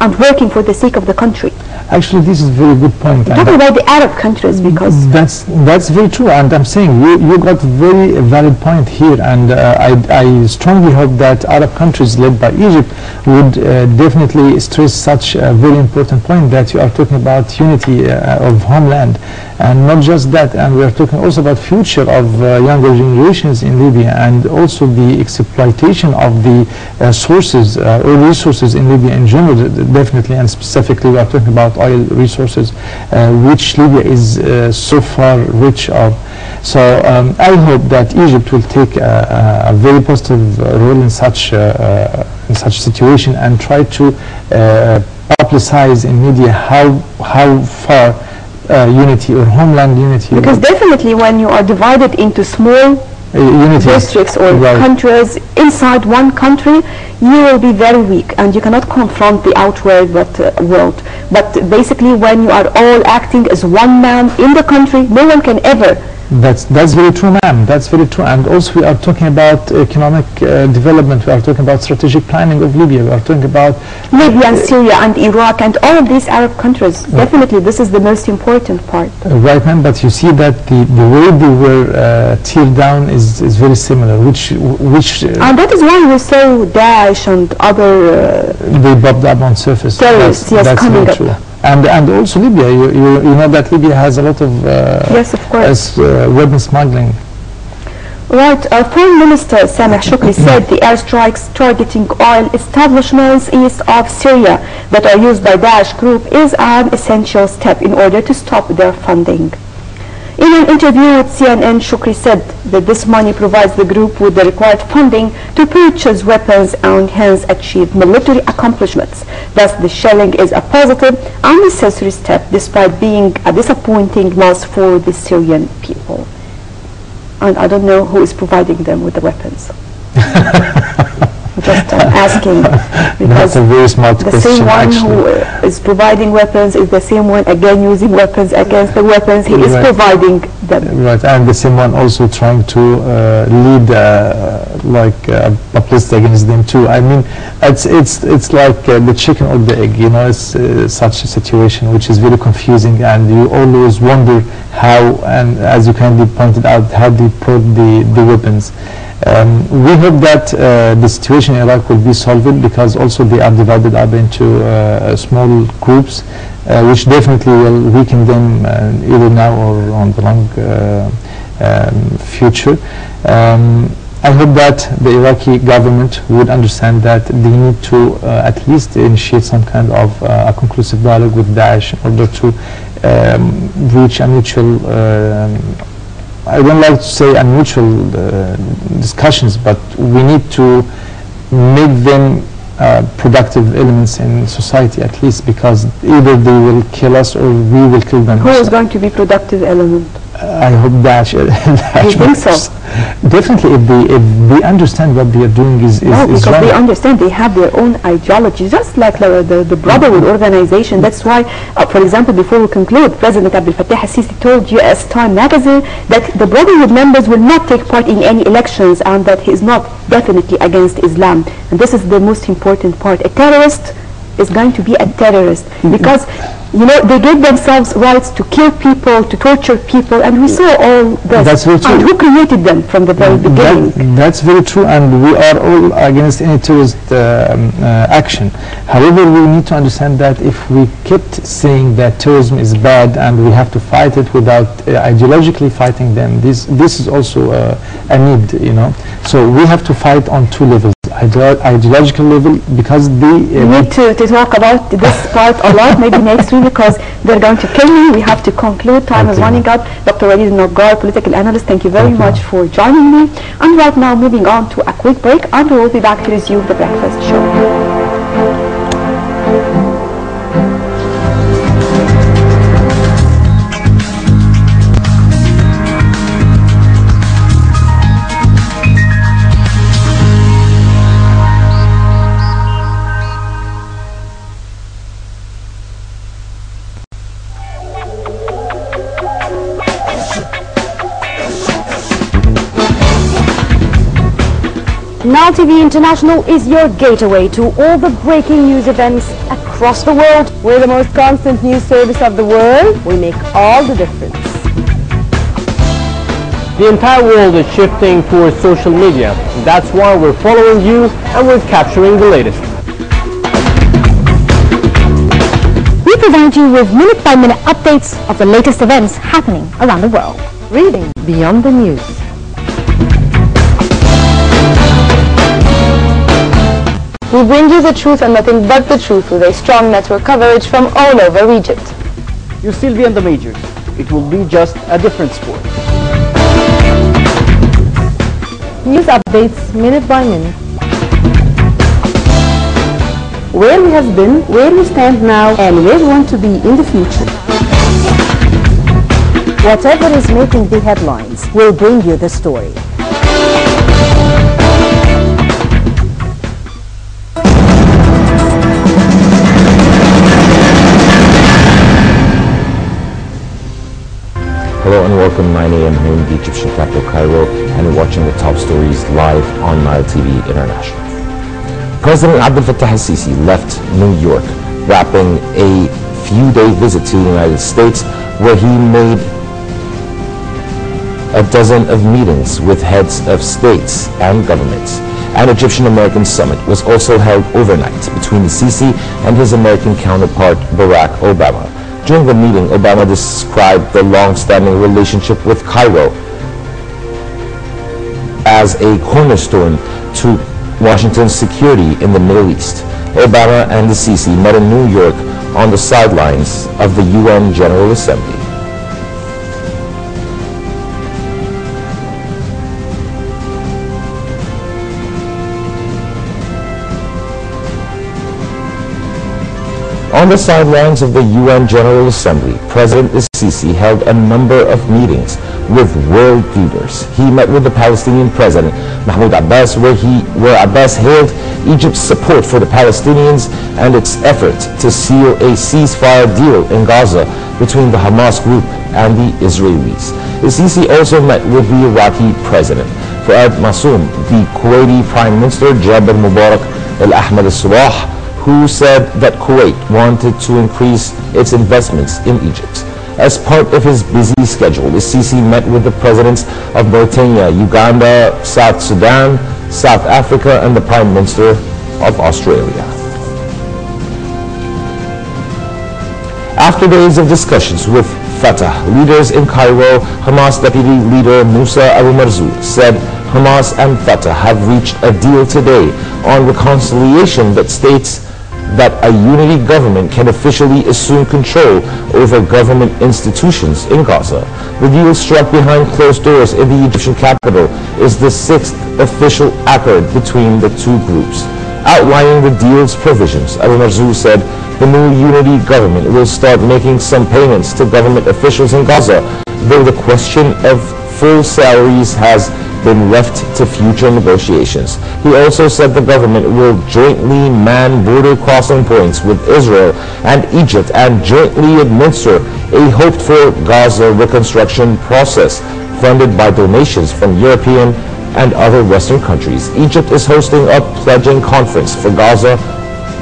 and working for the sake of the country. Actually, this is a very good point. I'm talking about the Arab countries, because that's very true, and I'm saying you got a very valid point here, and I strongly hope that Arab countries led by Egypt would definitely stress such a very important point, that you are talking about unity of homeland, and not just that, and we are talking also about future of younger generations in Libya, and also the exploitation of the sources or resources in Libya in general, definitely, and specifically we are talking about oil resources, which Libya is so far rich of. So I hope that Egypt will take a very positive role in such situation, and try to publicize in media how far unity or homeland unity. Because definitely when you are divided into small districts or countries inside one country, you will be very weak and you cannot confront the outward world. But basically when you are all acting as one man in the country, no one can ever. That's very true, ma'am. That's very true. And also we are talking about economic development. We are talking about strategic planning of Libya. We are talking about Libya and Syria and Iraq and all of these Arab countries. Definitely this is the most important part. Right, ma'am. But you see that the way they were teared down is very similar. And that is why we saw Daesh and other they popped up on surface. Terrorists, yes, coming up. True. And also Libya, you know that Libya has a lot of yes, of course, weapon smuggling. Right. Foreign Minister Sameh Shukri said the airstrikes targeting oil establishments east of Syria that are used by Daesh group is an essential step in order to stop their funding. In an interview with CNN, Shukri said that this money provides the group with the required funding to purchase weapons and hence achieve military accomplishments. Thus, the shelling is a positive and necessary step despite being a disappointing loss for the Syrian people. And I don't know who is providing them with the weapons. Just asking, because that's a very smart the question, same one actually. who is providing weapons is the same one again using weapons against the weapons he is providing them. Right, and the same one also trying to lead like a publicity against them too. I mean, it's like the chicken or the egg, you know. It's such a situation which is very confusing, and you always wonder how, and as you kindly pointed out, how they put the weapons. We hope that the situation in Iraq will be solved, because also they are divided up into small groups, which definitely will weaken them either now or on the long future. I hope that the Iraqi government would understand that they need to at least initiate some kind of a conclusive dialogue with Daesh in order to reach a mutual I don't like to say unusual discussions, but we need to make them productive elements in society, at least, because either they will kill us or we will kill them. Who is going to be productive element? I hope Daesh. You think so? Definitely, if they understand what they are doing is because wrong. they understand, they have their own ideology, just like the Brotherhood organization. That's why, for example, before we conclude, President Abdel Fattah al-Sisi told U.S. Time magazine that the Brotherhood members will not take part in any elections, and that he is not definitely against Islam. And this is the most important part. A terrorist is going to be a terrorist, because you know, they gave themselves rights to kill people, to torture people, and we saw all this. That's very true. And who created them from the very beginning? That's very true, and we are all against any terrorist action. However, we need to understand that if we kept saying that terrorism is bad and we have to fight it without ideologically fighting them, this is also a need, you know. So we have to fight on two levels. Ideological level, because they we need to talk about this part a lot, maybe next week, because they're going to kill me. We have to conclude. Time is running out. Dr. Walid Nagar, political analyst, thank you very much for joining me. And right now, moving on to a quick break, and we will be back to resume the breakfast show. Nile TV International is your gateway to all the breaking news events across the world. We're the most constant news service of the world. We make all the difference. The entire world is shifting towards social media. That's why we're following you and we're capturing the latest. We provide you with minute-by-minute updates of the latest events happening around the world. Reading beyond the news. We bring you the truth and nothing but the truth with a strong network coverage from all over Egypt. You'll still be on the majors. It will be just a different sport. News updates minute by minute. Where we have been, where we stand now, and where we want to be in the future. Whatever is making the headlines, we'll bring you the story. Hello and welcome, 9 a.m. here in the Egyptian capital Cairo, and you're watching the top stories live on Nile TV International. President Abdel Fattah al-Sisi left New York, wrapping a few-day visit to the United States, where he made a dozen of meetings with heads of states and governments. An Egyptian-American summit was also held overnight between the Sisi and his American counterpart Barack Obama. During the meeting, Obama described the long-standing relationship with Cairo as a cornerstone to Washington's security in the Middle East. Obama and the Sisi met in New York on the sidelines of the UN General Assembly. On the sidelines of the UN General Assembly, President al-Sisi held a number of meetings with world leaders. He met with the Palestinian President Mahmoud Abbas, where Abbas hailed Egypt's support for the Palestinians and its effort to seal a ceasefire deal in Gaza between the Hamas group and the Israelis. Al-Sisi also met with the Iraqi President Fuad Massoum, the Kuwaiti Prime Minister Jabir Mubarak al-Ahmad al-Sabah, who said that Kuwait wanted to increase its investments in Egypt. As part of his busy schedule, al-Sisi met with the presidents of Mauritania, Uganda, South Sudan, South Africa, and the Prime Minister of Australia. After days of discussions with Fatah leaders in Cairo, Hamas deputy leader Musa Abu Marzouk said Hamas and Fatah have reached a deal today on reconciliation that states that a unity government can officially assume control over government institutions in Gaza. The deal struck behind closed doors in the Egyptian capital is the 6th official accord between the two groups. Outlining the deal's provisions, Abu Marzouk said the new unity government will start making some payments to government officials in Gaza, though the question of full salaries has been left to future negotiations. He also said the government will jointly man border crossing points with Israel and Egypt and jointly administer a hoped-for Gaza reconstruction process funded by donations from European and other Western countries. Egypt is hosting a pledging conference for Gaza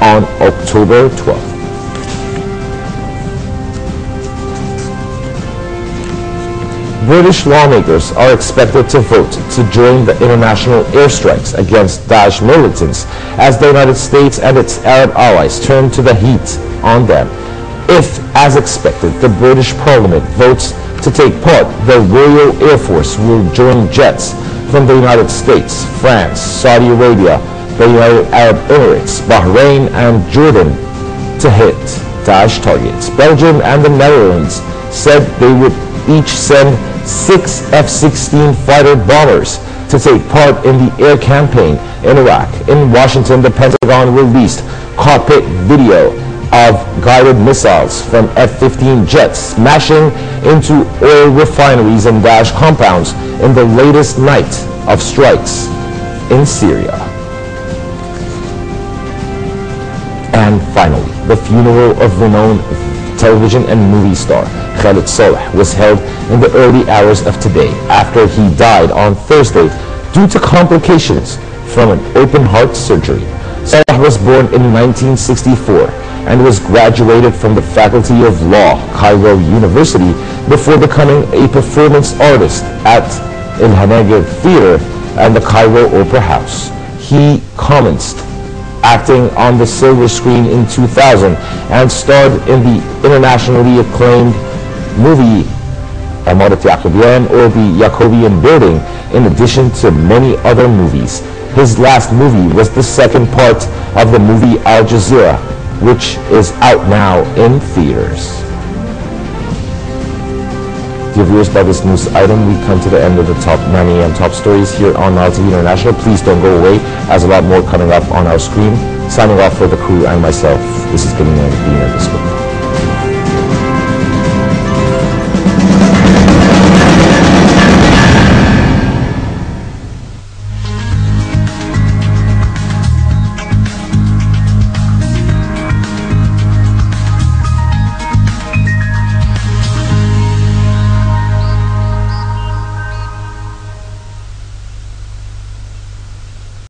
on October 12th. British lawmakers are expected to vote to join the international airstrikes against Daesh militants as the United States and its Arab allies turn to the heat on them. If, as expected, the British Parliament votes to take part, the Royal Air Force will join jets from the United States, France, Saudi Arabia, the United Arab Emirates, Bahrain, and Jordan to hit Daesh targets. Belgium and the Netherlands said they would each send 6 F-16 fighter bombers to take part in the air campaign in Iraq. In Washington, the Pentagon released cockpit video of guided missiles from F-15 jets smashing into oil refineries and Daesh compounds in the latest night of strikes in Syria. And finally, the funeral of renowned television and movie star Khalid Saleh was held in the early hours of today after he died on Thursday due to complications from an open heart surgery. Salah was born in 1964 and was graduated from the Faculty of Law, Cairo University, before becoming a performance artist at El Hanagir Theater and the Cairo Opera House. He commenced acting on the silver screen in 2000 and starred in the internationally acclaimed movie Amarat Yacobian, or the Jacobian Building, in addition to many other movies. His last movie was the second part of the movie Al Jazeera, which is out now in theaters. Dear viewers, by this news item, we come to the end of the top 9 a.m. top stories here on Nile TV International. Please don't go away, as a lot more coming up on our screen. Signing off for the crew and myself, this is Gideon.